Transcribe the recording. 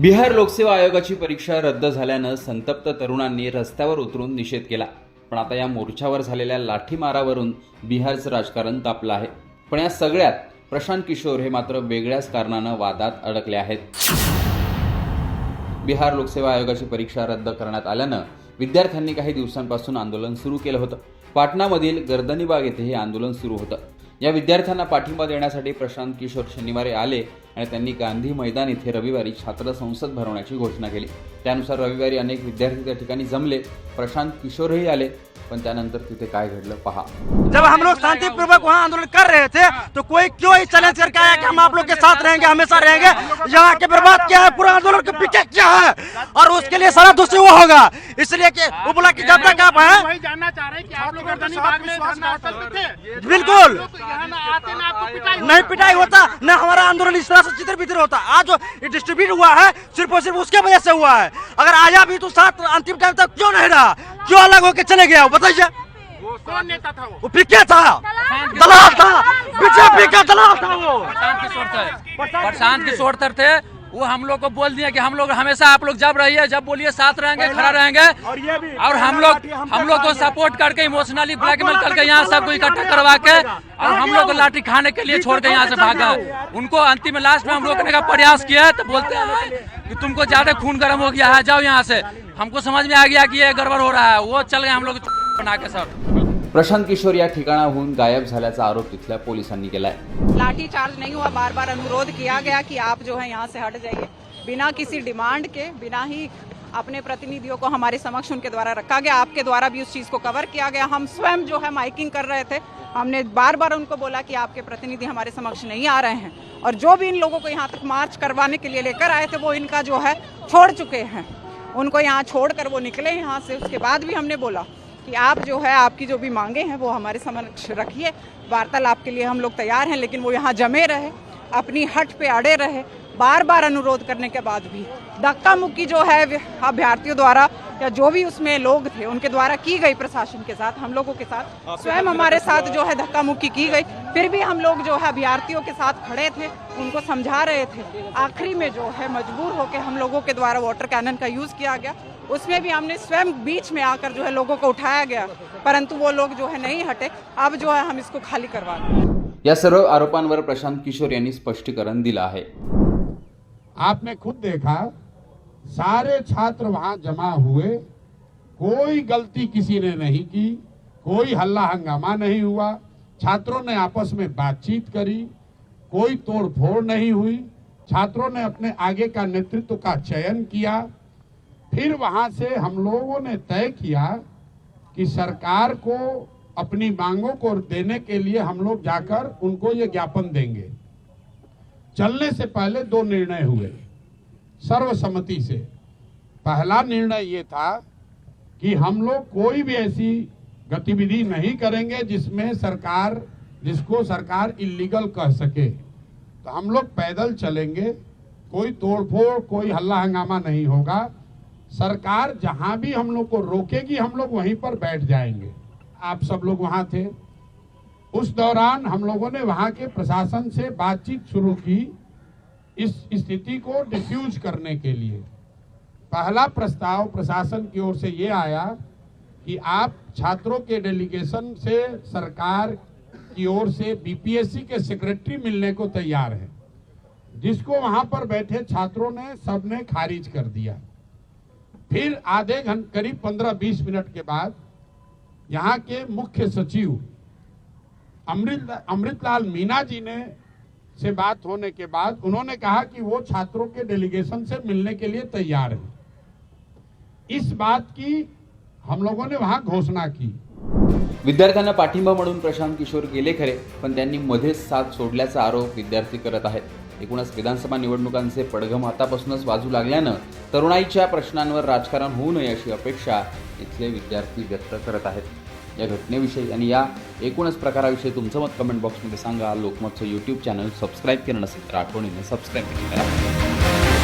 बिहार लोकसेवा आयोगाची परीक्षा रद्द झाल्यानं संतप्त तरुणांनी रस्त्यावर उतरून निषेध केला. पण आता या मोर्चावर झालेल्या लाठीमारावरून बिहारचं राजकारण तापलं आहे. पण या सगळ्यात प्रशांत किशोर हे मात्र वेगळ्याच कारणानं वादात अडकले आहेत. बिहार लोकसेवा आयोगाची परीक्षा रद्द करण्यात आल्यानं विद्यार्थ्यांनी काही दिवसांपासून आंदोलन सुरू केलं होतं. पाटणामधील गर्दनीबाग येथे हे आंदोलन सुरू होतं. या विद्यार्थ्यांना पाठिंबा देण्यासाठी प्रशांत किशोर शनिवारी आले आणि त्यांनी गांधी मैदान इथे रविवारी छात्र संसद भरवण्याची घोषणा केली. त्यानुसार रविवारी अनेक विद्यार्थी त्या ठिकाणी जमले. प्रशांत किशोरही आले. पण त्यानंतर तिथे काय घडलं पहा. जब हम लोग शांतिपूर्वक वहाँ आंदोलन कर रहे थे तो कोई क्यों ही चैलेंज करके आया कि हम आप लोग के साथ रहेंगे, हमेशा रहेंगे। यहाँ के बर्बाद किया है, पूरा आंदोलन को पीछे किया है और उसके लिए सारा दोषी वो होगा। इसलिए कि वो बोला कि जब तक आप हैं, वही जानना चाह रहे हैं कि आप लोग गर्दनी बाग में धरना स्थल पे थे। बिल्कुल यहाँ ना आते ना आपको पिटाई नहीं पिटाई होता, न हमारा आंदोलन इस तरह से चित्र बितर होता। आज जो डिस्ट्रीब्यूट हुआ है सिर्फ और सिर्फ उसके वजह से हुआ है। अगर आया भी तो साथ अंतिम टाइम तक क्यों नहीं रहा, क्यों अलग होकर चले गया, बताइए। कौन नेता था वो पीके था, दलाल था, बीजेपी का दलाल था वो। प्रशांत किशोर थे। वो हम लोग को बोल दिया कि हम लोग हमेशा आप लोग जब रहिए, जब बोलिए साथ रहेंगे, खड़ा रहेंगे। और हम लोग को सपोर्ट करके इमोशनली ब्लैकमेल करके यहाँ सबको इकट्ठा करवा के और हम लोग को लाठी खाने के लिए छोड़ के यहाँ से भागा। उनको अंतिम लास्ट में हम रोकने का प्रयास किया तो बोलते हैं कि तुमको ज्यादा खून गर्म हो गया है, जाओ यहाँ से। हमको समझ में आ गया कि ये गड़बड़ हो रहा है, वो चल गए हम लोग बना के सर। प्रशांत किशोर या ठिकाणाहून गायब झाल्याचा आरोप तिथल्या पोलिसांनी केलाय. लाठी चार्ज नहीं हुआ, बार बार अनुरोध किया गया कि आप जो है यहाँ से हट जाइए। बिना किसी डिमांड के, बिना ही अपने प्रतिनिधियों को हमारे समक्ष उनके द्वारा रखा गया। आपके द्वारा भी उस चीज को कवर किया गया। हम स्वयं जो है माइकिंग कर रहे थे। हमने बार बार उनको बोला कि आपके प्रतिनिधि हमारे समक्ष नहीं आ रहे हैं और जो भी इन लोगों को यहाँ तक मार्च करवाने के लिए लेकर आए थे वो इनका जो है छोड़ चुके हैं। उनको यहाँ छोड़कर वो निकले यहाँ से। उसके बाद भी हमने बोला कि आप जो है आपकी जो भी मांगे हैं वो हमारे समक्ष रखिए, वार्तालाप के लिए हम लोग तैयार हैं। लेकिन वो यहाँ जमे रहे, अपनी हट पे अड़े रहे। बार बार अनुरोध करने के बाद भी धक्का मुक्की जो है अभ्यर्थियों द्वारा या जो भी उसमें लोग थे उनके द्वारा की गई, प्रशासन के साथ, हम लोगों के साथ, स्वयं हमारे साथ जो है धक्का मुक्की की गई। फिर भी हम लोग जो है अभ्यर्थियों के साथ खड़े थे, उनको समझा रहे थे। आखिरी में जो है मजबूर होकर हम लोगों के द्वारा वाटर कैनन का यूज किया गया। उसमें भी हमने स्वयं बीच में आकर जो है लोगों को उठाया गया, परंतु वो लोग जो है नहीं हटे। अब जो है हम इसको खाली करवा रहे हैं। या सर्व आरोपांवर प्रशांत किशोर यांनी स्पष्टीकरण दिलं आहे. आपने खुद देखा, सारे छात्र वहां जमा हुए, कोई गलती किसी ने नहीं की, कोई हल्ला हंगामा नहीं हुआ। छात्रों ने आपस में बातचीत करी, कोई तोड़फोड़ नहीं हुई। छात्रों ने अपने आगे का नेतृत्व का चयन किया। फिर वहां से हम लोगों ने तय किया कि सरकार को अपनी मांगों को देने के लिए हम लोग जाकर उनको ये ज्ञापन देंगे। चलने से पहले दो निर्णय हुए सर्वसम्मति से। पहला निर्णय ये था कि हम लोग कोई भी ऐसी गतिविधि नहीं करेंगे जिसको सरकार इल्लीगल कह सके। तो हम लोग पैदल चलेंगे, कोई तोड़फोड़, कोई हल्ला हंगामा नहीं होगा। सरकार जहां भी हम लोग को रोकेगी हम लोग वहीं पर बैठ जाएंगे। आप सब लोग वहां थे। उस दौरान हम लोगों ने वहां के प्रशासन से बातचीत शुरू की इस स्थिति को डिफ्यूज करने के लिए। पहला प्रस्ताव प्रशासन की ओर से ये आया कि आप छात्रों के डेलीगेशन से सरकार की ओर से बीपीएससी के सेक्रेटरी मिलने को तैयार है, जिसको वहां पर बैठे छात्रों ने सबने खारिज कर दिया। फिर आधे घंटे करीब 15-20 मिनट के बाद यहाँ के मुख्य सचिव अमृतलाल मीना जी ने से बात होने के बाद उन्होंने कहा कि वो छात्रों के डेलीगेशन से मिलने के लिए तैयार है। इस बात की हम लोगों ने वहां घोषणा की। विद्यार्थ्यांना पाठिंबा म्हणून प्रशांत किशोर गेले खरे, पण त्यांनी मध्येच साथ सोडल्याचा आरोप विद्यार्थी करत आहेत. एकूणच विधानसभा निवडणुकांचे पडघम आतापासूनच वाजू लागल्यानं तरुणाईच्या प्रश्नांवर राजकारण होऊ नये अशी अपेक्षा इथले विद्यार्थी व्यक्त करत आहेत. या घटनेविषयी आणि या एकूणच प्रकाराविषयी तुमचं मत कमेंट बॉक्समध्ये सांगा. लोकमतचं यूट्यूब चॅनल सबस्क्राईब केलं नसेल तर आठवणीने सबस्क्राईब करा.